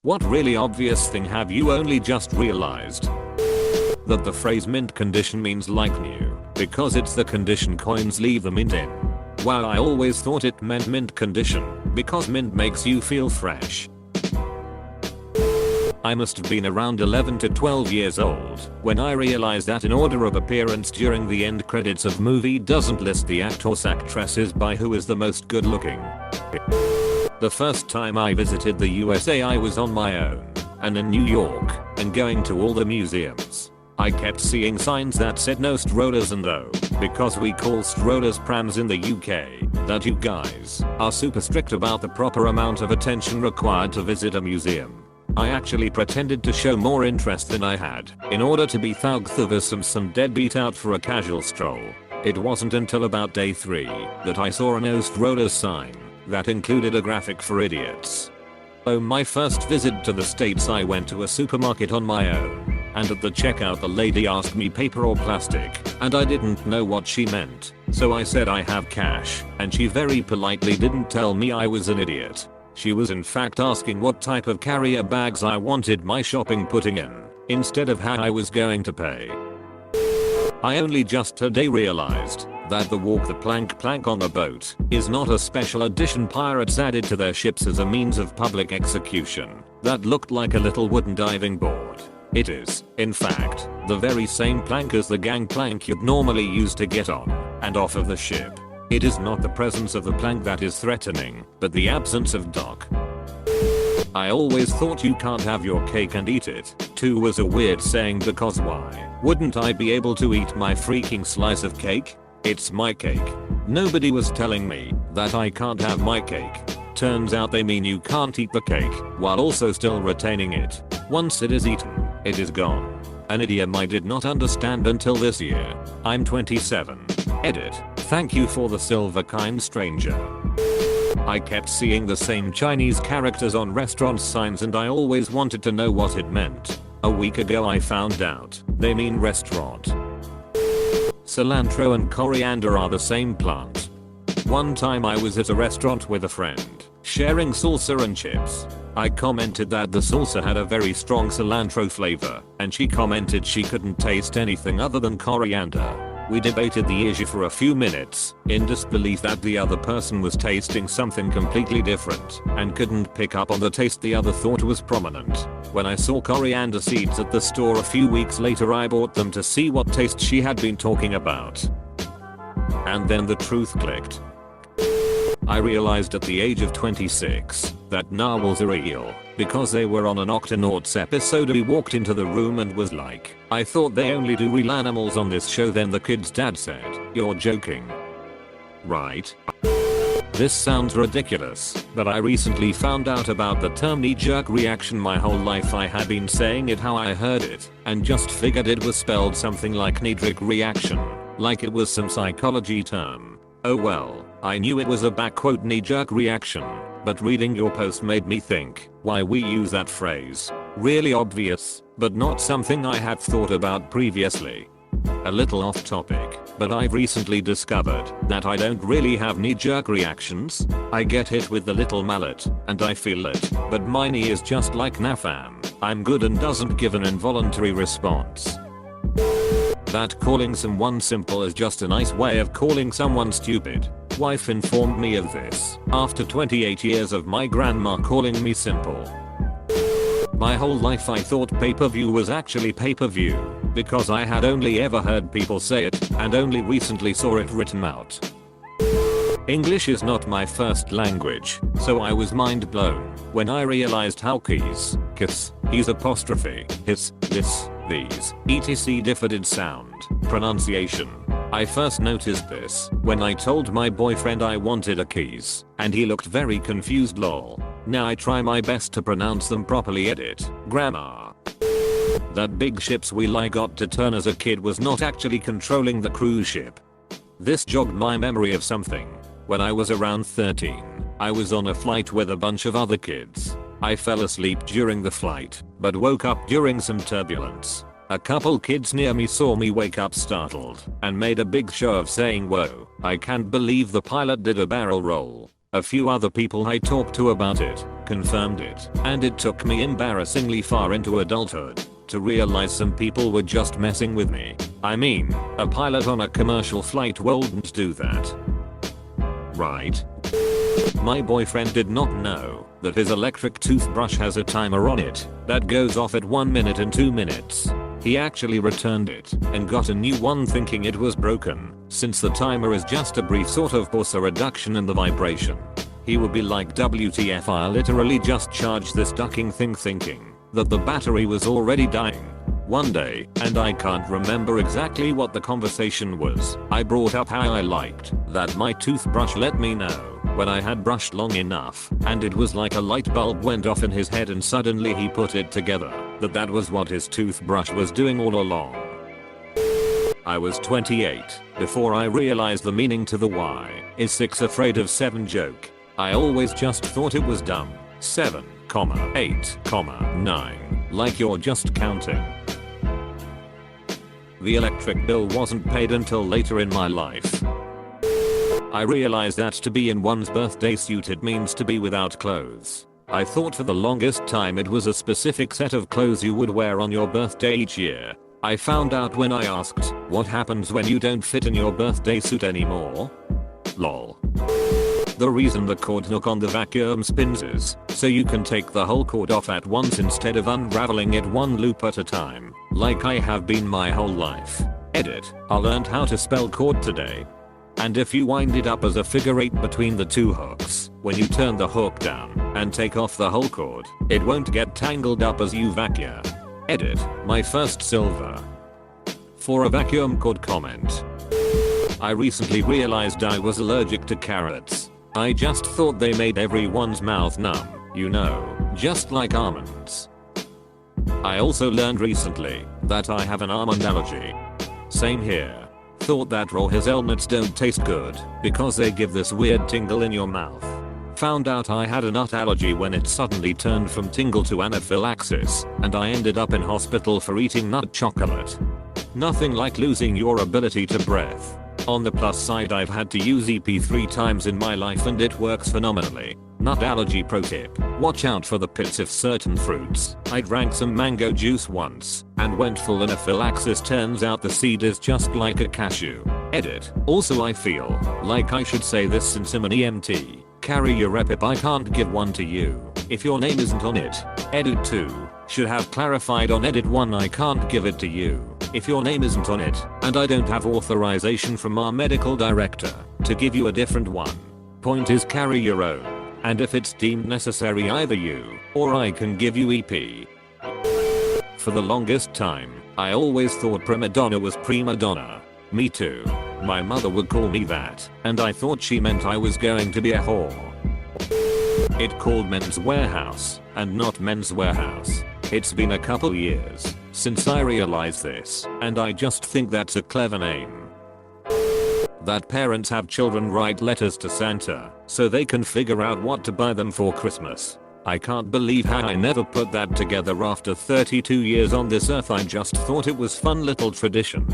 What really obvious thing have you only just realized? That the phrase mint condition means like new, because it's the condition coins leave the mint in. Wow, I always thought it meant mint condition, because mint makes you feel fresh. I must have been around 11 to 12 years old when I realized that in order of appearance during the end credits of movie doesn't list the actors actresses by who is the most good looking. The first time I visited the USA I was on my own and in New York and going to all the museums. I kept seeing signs that said no strollers, and though, because we call strollers prams in the UK, that you guys are super strict about the proper amount of attention required to visit a museum. I actually pretended to show more interest than I had in order to be thugthavous and some deadbeat out for a casual stroll. It wasn't until about day 3 that I saw a no strollers sign that included a graphic for idiots. On my first visit to the States I went to a supermarket on my own, and at the checkout the lady asked me paper or plastic, and I didn't know what she meant, so I said I have cash, and she very politely didn't tell me I was an idiot. She was in fact asking what type of carrier bags I wanted my shopping putting in, instead of how I was going to pay. I only just today realized that the walk the plank on the boat is not a special edition pirates added to their ships as a means of public execution that looked like a little wooden diving board. It is, in fact, the very same plank as the gangplank you'd normally use to get on and off of the ship. It is not the presence of the plank that is threatening, but the absence of dock. I always thought you can't have your cake and eat it, too was a weird saying because why wouldn't I be able to eat my freaking slice of cake? It's my cake. Nobody was telling me that I can't have my cake. Turns out they mean you can't eat the cake while also still retaining it. Once it is eaten, it is gone. An idiom I did not understand until this year. I'm 27. Edit. Thank you for the silver kind stranger. I kept seeing the same Chinese characters on restaurant signs and I always wanted to know what it meant. A week ago I found out they mean restaurant. Cilantro and coriander are the same plant. One time I was at a restaurant with a friend, sharing salsa and chips. I commented that the salsa had a very strong cilantro flavor, and she commented she couldn't taste anything other than coriander. We debated the issue for a few minutes, in disbelief that the other person was tasting something completely different, and couldn't pick up on the taste the other thought was prominent. When I saw coriander seeds at the store a few weeks later I bought them to see what taste she had been talking about. And then the truth clicked. I realized at the age of 26 that narwhals are real because they were on an Octonauts episode. We walked into the room and was like, I thought they only do real animals on this show. Then the kid's dad said, you're joking. Right? This sounds ridiculous, but I recently found out about the term knee-jerk reaction. My whole life I had been saying it how I heard it and just figured it was spelled something like knee-jerk reaction, like it was some psychology term. Oh well, I knew it was a knee-jerk reaction, but reading your post made me think why we use that phrase. Really obvious, but not something I had thought about previously. A little off topic, but I've recently discovered that I don't really have knee-jerk reactions. I get hit with the little mallet, and I feel it, but my knee is just like Nafam. I'm good and doesn't give an involuntary response. That calling someone simple is just a nice way of calling someone stupid. Wife informed me of this after 28 years of my grandma calling me simple. My whole life I thought pay-per-view was actually pay-per-view because I had only ever heard people say it and only recently saw it written out. English is not my first language, so I was mind blown when I realized how keys, kiss, he's apostrophe, his, this, these, etc. differed in sound, pronunciation. I first noticed this when I told my boyfriend I wanted a keys, and he looked very confused lol. Now I try my best to pronounce them properly. Edit. Grammar. That big ships wheel I got to turn as a kid was not actually controlling the cruise ship. This jogged my memory of something. When I was around 13, I was on a flight with a bunch of other kids. I fell asleep during the flight, but woke up during some turbulence. A couple kids near me saw me wake up startled and made a big show of saying, "Whoa, I can't believe the pilot did a barrel roll." A few other people I talked to about it confirmed it, and it took me embarrassingly far into adulthood to realize some people were just messing with me. I mean, a pilot on a commercial flight wouldn't do that. Right? My boyfriend did not know that his electric toothbrush has a timer on it that goes off at 1 minute and 2 minutes. He actually returned it and got a new one thinking it was broken, since the timer is just a brief sort of pause, a reduction in the vibration. He would be like, WTF, I literally just charged this ducking thing thinking that the battery was already dying. One day, and I can't remember exactly what the conversation was, I brought up how I liked that my toothbrush let me know when I had brushed long enough, and it was like a light bulb went off in his head and suddenly he put it together that that was what his toothbrush was doing all along. I was 28 before I realized the meaning to the why is 6 afraid of 7 joke. I always just thought it was dumb. 7, 8, 9, like you're just counting. The electric bill wasn't paid until later in my life. I realized that to be in one's birthday suit it means to be without clothes. I thought for the longest time it was a specific set of clothes you would wear on your birthday each year. I found out when I asked, what happens when you don't fit in your birthday suit anymore? Lol. The reason the cord hook on the vacuum spins is so you can take the whole cord off at once instead of unraveling it one loop at a time, like I have been my whole life. Edit, I learned how to spell cord today. And if you wind it up as a figure 8 between the 2 hooks, when you turn the hook down and take off the whole cord, it won't get tangled up as you vacuum. Edit, my first silver. For a vacuum cord comment. I recently realized I was allergic to carrots. I just thought they made everyone's mouth numb, you know, just like almonds. I also learned recently that I have an almond allergy. Same here. Thought that raw hazelnuts don't taste good because they give this weird tingle in your mouth. Found out I had a nut allergy when it suddenly turned from tingle to anaphylaxis, and I ended up in hospital for eating nut chocolate. Nothing like losing your ability to breathe. On the plus side, I've had to use EP 3 times in my life and it works phenomenally. Nut allergy pro tip, watch out for the pits of certain fruits. I drank some mango juice once and went full anaphylaxis, turns out the seed is just like a cashew. Edit, also I feel like I should say this since I'm an EMT. Carry your EPIP, I can't give one to you if your name isn't on it. Edit 2, should have clarified on edit 1, I can't give it to you if your name isn't on it, and I don't have authorization from our medical director to give you a different one. Point is, carry your own, and if it's deemed necessary either you or I can give you EP. For the longest time, I always thought prima donna was prima donna. Me too. My mother would call me that, and I thought she meant I was going to be a whore. It called Men's Warehouse and not Men's Warehouse. It's been a couple years since I realized this, and I just think that's a clever name. That parents have children write letters to Santa so they can figure out what to buy them for Christmas. I can't believe how I never put that together after 32 years on this earth. I just thought it was fun little tradition.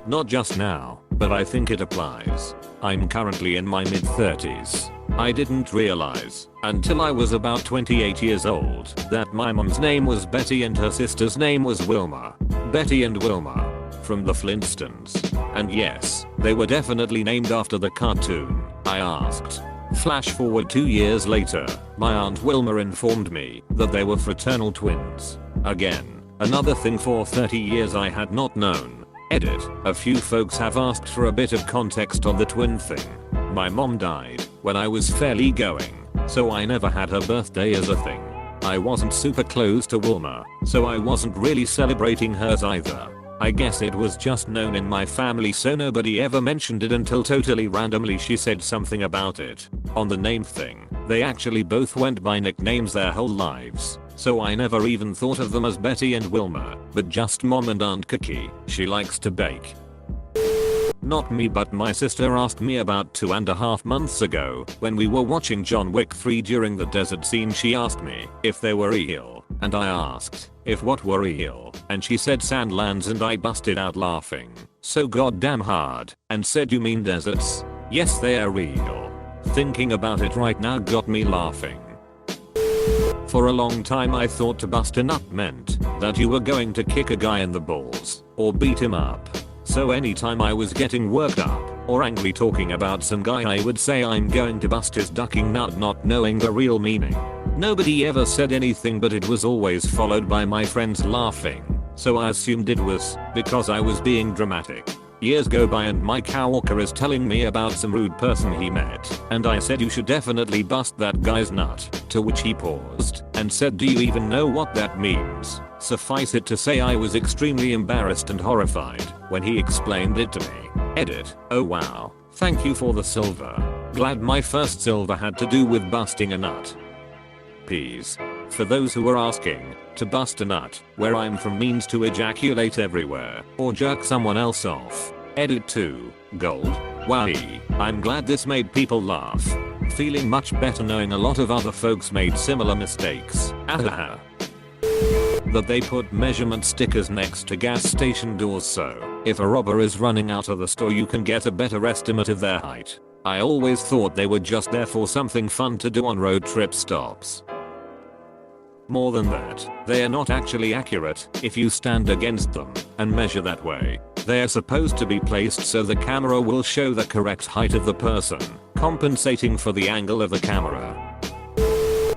Not just now, but I think it applies. I'm currently in my mid-30s. I didn't realize until I was about 28 years old that my mom's name was Betty and her sister's name was Wilma. Betty and Wilma from the Flintstones. And yes, they were definitely named after the cartoon. I asked. Flash forward 2 years later, my aunt Wilma informed me that they were fraternal twins. Again, another thing for 30 years I had not known. Edit, a few folks have asked for a bit of context on the twin thing. My mom died when I was fairly going, so I never had her birthday as a thing. I wasn't super close to Wilma, so I wasn't really celebrating hers either. I guess it was just known in my family, so nobody ever mentioned it until totally randomly she said something about it. On the name thing, they actually both went by nicknames their whole lives, so I never even thought of them as Betty and Wilma, but just Mom and Aunt Cookie. She likes to bake. Not me, but my sister asked me about 2.5 months ago when we were watching John Wick 3 during the desert scene. She asked me if they were real, and I asked if what were real, and she said sandlands, and I busted out laughing so goddamn hard and said, you mean deserts? Yes, they are real. Thinking about it right now got me laughing. For a long time I thought to bust a nut meant that you were going to kick a guy in the balls or beat him up. So anytime I was getting worked up or angry talking about some guy I would say I'm going to bust his ducking nut, not knowing the real meaning. Nobody ever said anything, but it was always followed by my friends laughing, so I assumed it was because I was being dramatic. Years go by and my coworker is telling me about some rude person he met, and I said you should definitely bust that guy's nut, to which he paused and said, do you even know what that means? Suffice it to say I was extremely embarrassed and horrified when he explained it to me. Edit. Oh wow, thank you for the silver. Glad my first silver had to do with busting a nut. Peas. For those who are asking, to bust a nut, where I'm from, means to ejaculate everywhere or jerk someone else off. Edit 2. Gold. Wowie. I'm glad this made people laugh. Feeling much better knowing a lot of other folks made similar mistakes. Ahaha. That they put measurement stickers next to gas station doors so if a robber is running out of the store you can get a better estimate of their height. I always thought they were just there for something fun to do on road trip stops. More than that, they are not actually accurate if you stand against them and measure that way. They are supposed to be placed so the camera will show the correct height of the person, compensating for the angle of the camera.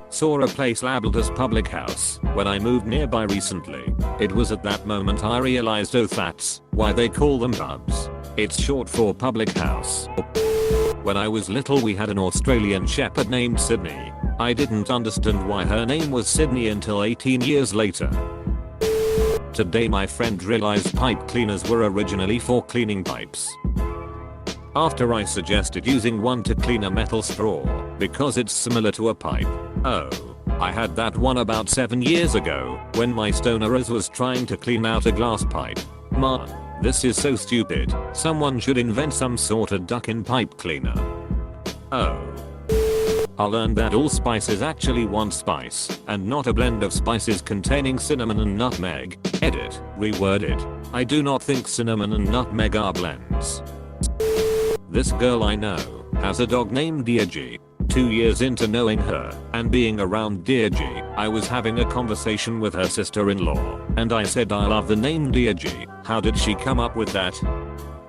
Saw a place labeled as public house when I moved nearby recently. It was at that moment I realized, oh, that's why they call them pubs. It's short for public house. When I was little we had an Australian shepherd named Sydney. I didn't understand why her name was Sydney until 18 years later. Today my friend realized pipe cleaners were originally for cleaning pipes. After I suggested using one to clean a metal straw because it's similar to a pipe. Oh, I had that one about 7 years ago when my stoner was trying to clean out a glass pipe. Man, this is so stupid. Someone should invent some sort of duck-in pipe cleaner. Oh. I learned that allspice is actually one spice and not a blend of spices containing cinnamon and nutmeg. Edit. Reworded. I do not think cinnamon and nutmeg are blends. This girl I know has a dog named Deirdre. 2 years into knowing her and being around Deirdre, I was having a conversation with her sister-in-law and I said I love the name Deirdre. How did she come up with that?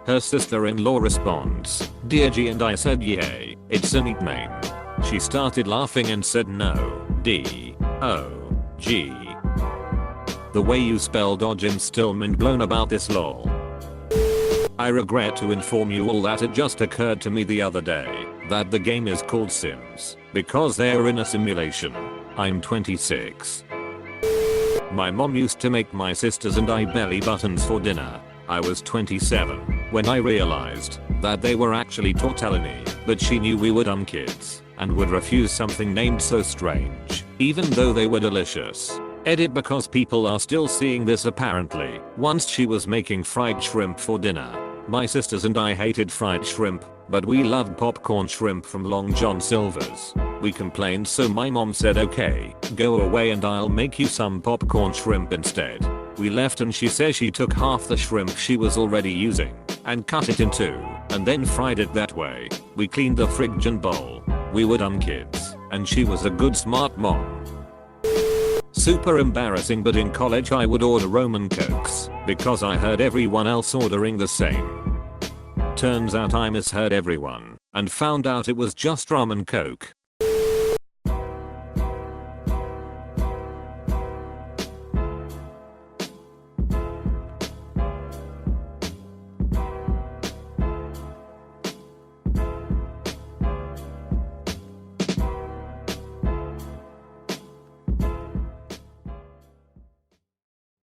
Her sister-in-law responds, Deirdre, and I said yay, it's a neat name. She started laughing and said no, D-O-G. The way you spell Dodge, I'm still mind blown about this lol. I regret to inform you all that it just occurred to me the other day that the game is called Sims because they are in a simulation. I'm 26. My mom used to make my sisters and I belly buttons for dinner. I was 27 when I realized that they were actually tortellini, but she knew we were dumb kids and would refuse something named so strange, even though they were delicious. Edit, because people are still seeing this apparently. Once she was making fried shrimp for dinner. My sisters and I hated fried shrimp, but we loved popcorn shrimp from Long John Silver's. We complained, so my mom said, okay, go away and I'll make you some popcorn shrimp instead. We left and she says she took half the shrimp she was already using and cut it in two and then fried it that way. We cleaned the friggin' bowl. We were dumb kids and she was a good smart mom. Super embarrassing, but in college I would order Roman Cokes because I heard everyone else ordering the same. Turns out I misheard everyone and found out it was just rum and coke.